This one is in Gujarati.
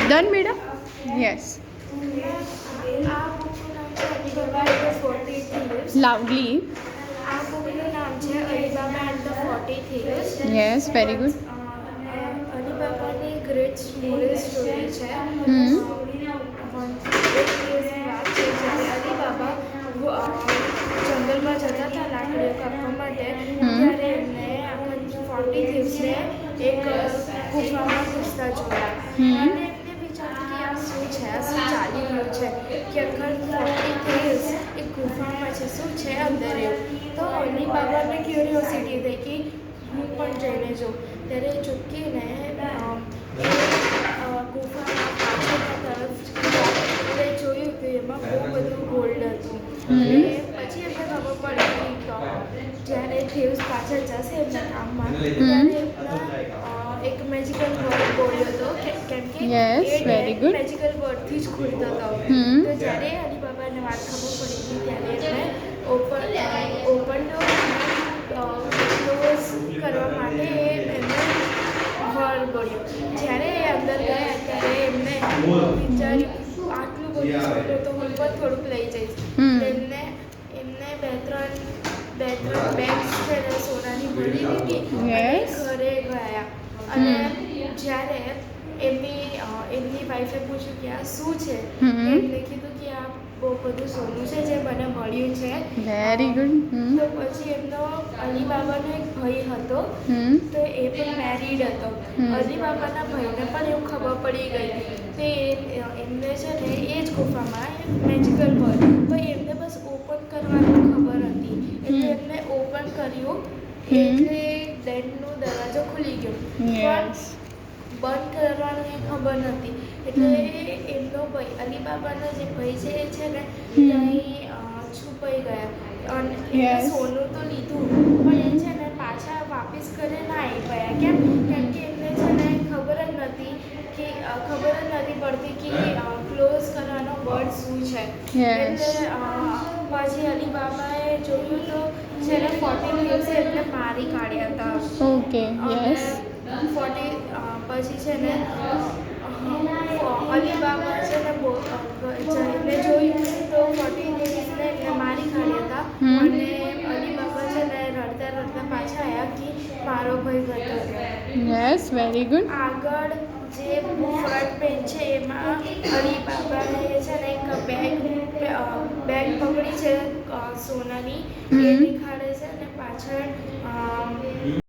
Done, Beda? Yes. Loudly. Yes, very good. અલીબાબાની ગ્રેટ મોરલ સ્ટોરી છે. અલીબાબા જંગલમાં જતા હતા લાકડીઓ કાપવા માટે, ત્યારે એમને આખા 40 થીવ્સને એક ગુફામાં ઘૂસતા જોયા. અને એમને વિચાર્યું કે આ શું છે, આ શું ચાલી રહ્યું છે, કે આખા 40 થીવ્સ એક ગુફામાં છે, શું છે અંદર એવું. તો અલીબાબાને ક્યુરિયોસિટી થઈ કે હું પણ જઈને જોઉં. ત્યારે ચૂકીને ગુફામાં પાછળના તરફ જોયું કે એમાં બહુ બધું ગોલ્ડ હતું. પછી એમને ખબર પડી કે જ્યારે થીવ્સ પાછળ જશે એમના કામમાં, ત્યારે એક મેજિકલ વર્ડ બોલ્યો હતો, કેમ કે મેજિકલ વર્ડથી જ ખુલતો હતો. તો જ્યારે અલીબાબાને વાત ખબર પડી ત્યારે એમને ઓપન ક્લોઝ કરવા માટે એમને વર્ડ બોલ્યો. જ્યારે એ અંદર ગયા ત્યારે એમને વિચાર્યું આટલું બધું સોનું તો હું પણ થોડુંક લઈ જઈશ. એમને બે ત્રણ બેગ્સ છે ને સોનાની ભરી દીધી અને ઘરે ગયા. અને જ્યારે એમની વાઈફે પૂછ્યું કે આ શું છે, એમને કીધું કે આ બહુ બધું સોનું છે જે મને મળ્યું છે. Very good. તો પછી એમનો અલીબાબાનો એક ભાઈ હતો, તો એ પણ મેરીડ હતો. અલીબાબાના ભાઈને પણ એવું ખબર પડી ગઈ કે એમને છે ને એ જ ગુફામાં મેજિકલ વર્ડ, તો એમને બસ ઓપન કરવાનું ખબર હતી. એટલે એમને ઓપન કર્યું એટલે ડેનનો દરવાજો ખુલી ગયો. પણ બંધ કરવાનું એ ખબર નથી. એટલે એમનો ભાઈ અલીબાબાનો જે ભાઈ છે એ છે ને ત્યાં છુપાઈ ગયા. અને એને સોનું તો લીધું પણ એ છે ને પાછા વાપસ ઘરે ના આવી ગયા. કેમ કે એમને છે ને ખબર જ નથી પડતી કે ક્લોઝ કરવાનો વર્ડ શું છે. એટલે પછી અલીબાબાએ જોયું તો છે ને 40 દિવસે એમને મારી કાઢ્યા હતા. ઓકે. યસ. પછી છે ને અલીબાબા છે ને જઈને જોયું તો 40 દિવસને એમને મારી કાઢ્યા હતા. અને અલીબાબા છે ને રડતા રડતા પાછા આવ્યા કે મારો ભાઈ ગયો છે. Yes, very good. આગળ જે ફ્રન્ટ પેજ છે એમાં અલીબાબાએ છે ને એક બેગ પકડી છે સોનાની, એ દેખાડે છે. અને પાછળ